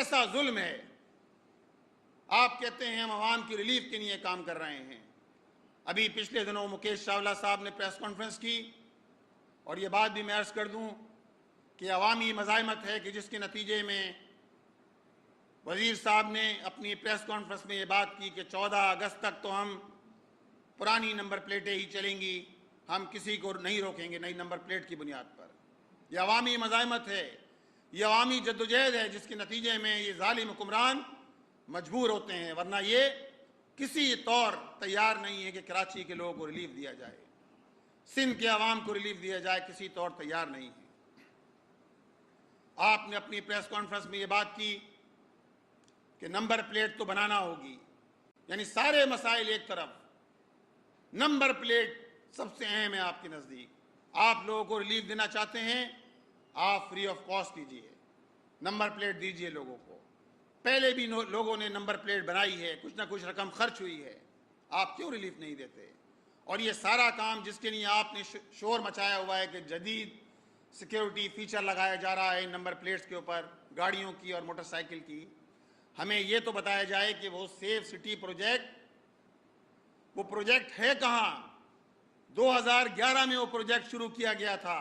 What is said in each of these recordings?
ایسا ظلم ہے. آپ کہتے ہیں ہم عوام کی ریلیف کے لیے کام کر رہے ہیں. ابھی پچھلے دنوں مکیش چاولہ صاحب نے پریس کانفرنس کی, اور یہ بات بھی میں عرض کر دوں کہ عوامی مزاحمت ہے کہ جس کے نتیجے میں وزیر صاحب نے اپنی پریس کانفرنس میں یہ بات کی کہ 14 اگست تک تو ہم پرانی نمبر پلیٹیں ہی چلیں گی, ہم کسی کو نہیں روکیں گے نئی نمبر پلیٹ کی بنیاد پر. یہ عوامی مزاحمت ہے, یہ عوامی جدوجہد ہے جس کے نتیجے میں یہ ظالم حکمران مجبور ہوتے ہیں, ورنہ یہ کسی طور تیار نہیں ہے کہ کراچی کے لوگوں کو ریلیف دیا جائے, سندھ کے عوام کو ریلیف دیا جائے, کسی طور تیار نہیں ہے. آپ نے اپنی پریس کانفرنس میں یہ بات کی کہ نمبر پلیٹ تو بنانا ہوگی, یعنی سارے مسائل ایک طرف, نمبر پلیٹ سب سے اہم ہے آپ کے نزدیک. آپ لوگوں کو ریلیف دینا چاہتے ہیں, آپ فری آف کاسٹ کیجیے, نمبر پلیٹ دیجیے لوگوں کو. پہلے بھی لوگوں نے نمبر پلیٹ بنائی ہے, کچھ نہ کچھ رقم خرچ ہوئی ہے, آپ کیوں ریلیف نہیں دیتے؟ اور یہ سارا کام جس کے لیے آپ نے شور مچایا ہوا ہے کہ جدید سیکیورٹی فیچر لگایا جا رہا ہے نمبر پلیٹس کے اوپر, گاڑیوں کی اور موٹر سائیکل کی, ہمیں یہ تو بتایا جائے کہ وہ سیف سٹی پروجیکٹ, وہ پروجیکٹ ہے کہاں؟ 2011 میں وہ پروجیکٹ شروع کیا گیا تھا.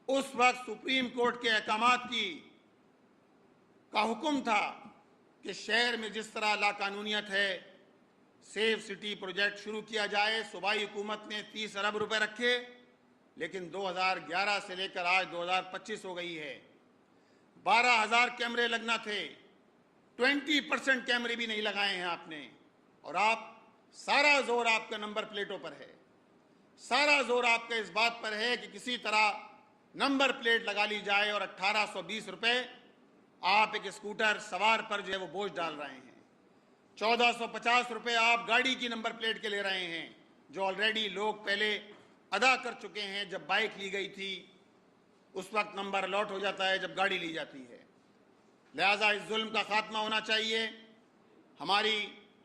اس وقت سپریم کورٹ کے احکامات کا حکم تھا کہ شہر میں جس طرح لاقانونیت ہے سیف سٹی پروجیکٹ شروع کیا جائے. صوبائی حکومت نے 30 ارب روپے رکھے, لیکن 2011 سے لے کر آج 2025 ہو گئی ہے, 12,000 کیمرے لگنا تھے, 20% کیمرے بھی نہیں لگائے ہیں آپ نے. اور آپ سارا زور آپ کا نمبر پلیٹوں پر ہے, سارا زور آپ کا اس بات پر ہے کہ کسی طرح نمبر پلیٹ لگا لی جائے, اور 1820 روپے آپ ایک اسکوٹر سوار پر جو ہے وہ بوجھ ڈال رہے ہیں. 1450 روپے آپ گاڑی کی نمبر پلیٹ کے لے رہے ہیں, جو آلریڈی لوگ پہلے ادا کر چکے ہیں. جب بائک لی گئی تھی اس وقت نمبر الاٹ ہو جاتا ہے جب گاڑی لی جاتی ہے. لہٰذا اس ظلم کا خاتمہ ہونا چاہیے.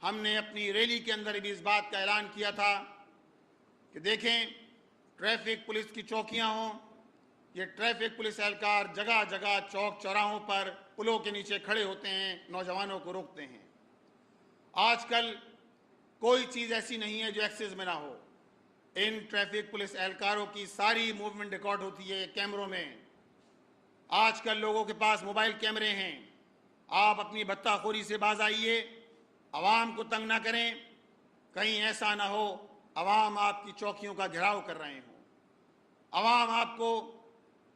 ہم نے اپنی ریلی کے اندر بھی اس بات کا اعلان کیا تھا کہ دیکھیں, ٹریفک پولیس کی چوکیاں ہوں, یہ ٹریفک پولیس اہلکار جگہ جگہ چوک چوراہوں پر پلوں کے نیچے کھڑے ہوتے ہیں, نوجوانوں کو روکتے ہیں. آج کل کوئی چیز ایسی نہیں ہے جو ایکسیس میں نہ ہو. ان ٹریفک پولیس اہلکاروں کی ساری موومنٹ ریکارڈ ہوتی ہے کیمروں میں. آج کل لوگوں کے پاس موبائل کیمرے ہیں. آپ اپنی بتہ خوری سے باز آئیے, عوام کو تنگ نہ کریں. کہیں ایسا نہ ہو عوام آپ کی چوکیوں کا گھیراؤ کر رہے ہوں, عوام آپ کو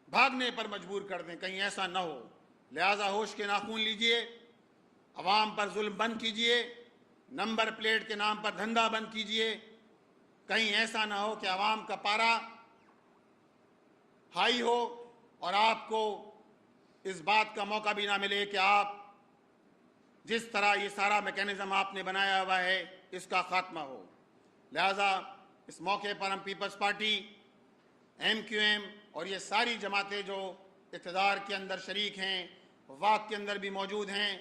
بھاگنے پر مجبور کر دیں, کہیں ایسا نہ ہو. لہٰذا ہوش کے ناخن لیجئے, عوام پر ظلم بند کیجئے, نمبر پلیٹ کے نام پر دھندا بند کیجئے. کہیں ایسا نہ ہو کہ عوام کا پارا ہائی ہو اور آپ کو اس بات کا موقع بھی نہ ملے کہ آپ جس طرح یہ سارا میکینزم آپ نے بنایا ہوا ہے اس کا خاتمہ ہو. لہٰذا اس موقع پر ہم Peoples Party, M Q M اور یہ ساری جماعتیں جو اقتدار کے اندر شریک ہیں, وفاق کے اندر بھی موجود ہیں,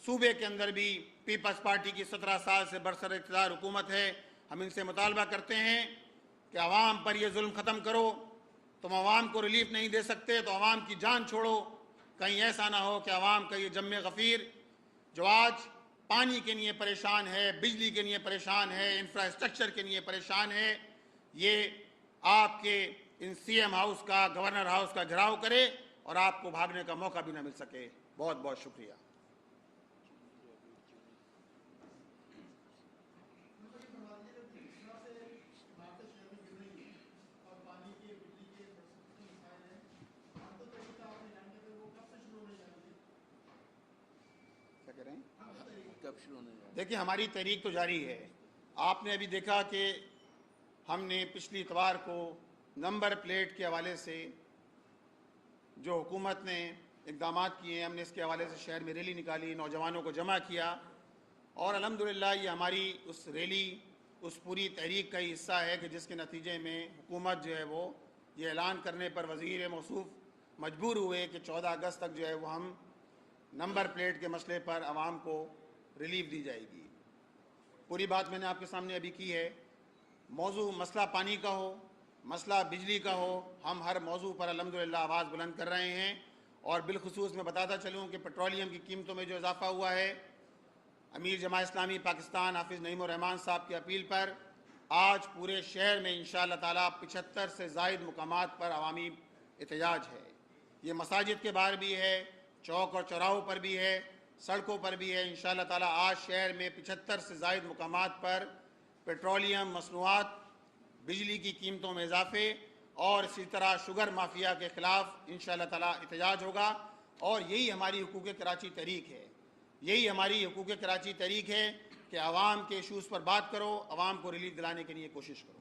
صوبے کے اندر بھی پیپلز پارٹی کی 17 سال سے برسر اقتدار حکومت ہے, ہم ان سے مطالبہ کرتے ہیں کہ عوام پر یہ ظلم ختم کرو. تم عوام کو ریلیف نہیں دے سکتے تو عوام کی جان چھوڑو. کہیں ایسا نہ ہو کہ عوام کا یہ جم غفیر جو آج پانی کے لیے پریشان ہے, بجلی کے لیے پریشان ہے, انفراسٹرکچر کے لیے پریشان ہے, یہ آپ کے ان سی ایم ہاؤس کا, گورنر ہاؤس کا گھیراؤ کرے اور آپ کو بھاگنے کا موقع بھی نہ مل سکے. بہت بہت شکریہ. دیکھیں, ہماری تحریک تو جاری ہے. آپ نے ابھی دیکھا کہ ہم نے پچھلی اتوار کو نمبر پلیٹ کے حوالے سے جو حکومت نے اقدامات کیے ہیں, ہم نے اس کے حوالے سے شہر میں ریلی نکالی, نوجوانوں کو جمع کیا, اور الحمدللہ یہ ہماری اس ریلی, اس پوری تحریک کا ہی حصہ ہے کہ جس کے نتیجے میں حکومت جو ہے وہ یہ اعلان کرنے پر وزیر موصوف مجبور ہوئے کہ 14 اگست تک جو ہے وہ ہم نمبر پلیٹ کے مسئلے پر عوام کو ریلیف دی جائے گی. پوری بات میں نے آپ کے سامنے ابھی کی ہے. موضوع مسئلہ پانی کا ہو, مسئلہ بجلی کا ہو, ہم ہر موضوع پر الحمدللہ آواز بلند کر رہے ہیں, اور بالخصوص میں بتاتا چلوں کہ پیٹرولیم کی قیمتوں میں جو اضافہ ہوا ہے، امیر جماعت اسلامی پاکستان حافظ نعیم الرحمان صاحب کی اپیل پر آج پورے شہر میں انشاءاللہ تعالیٰ 75 سے زائد مقامات پر عوامی احتجاج ہے۔ یہ مساجد کے باہر بھی ہے، چوک اور چوراہوں پر بھی ہے، سڑکوں پر بھی ہے۔ انشاءاللہ تعالیٰ آج شہر میں 75 سے زائد مقامات پر پیٹرولیم مصنوعات، بجلی کی قیمتوں میں اضافے اور اسی طرح شوگر مافیا کے خلاف انشاءاللہ تعالیٰ احتجاج ہوگا، اور یہی ہماری حقوق کراچی تحریک ہے۔ یہی ہماری حقوق کراچی تحریک ہے کہ عوام کے ایشوز پر بات کرو، عوام کو ریلیف دلانے کے لیے کوشش کرو۔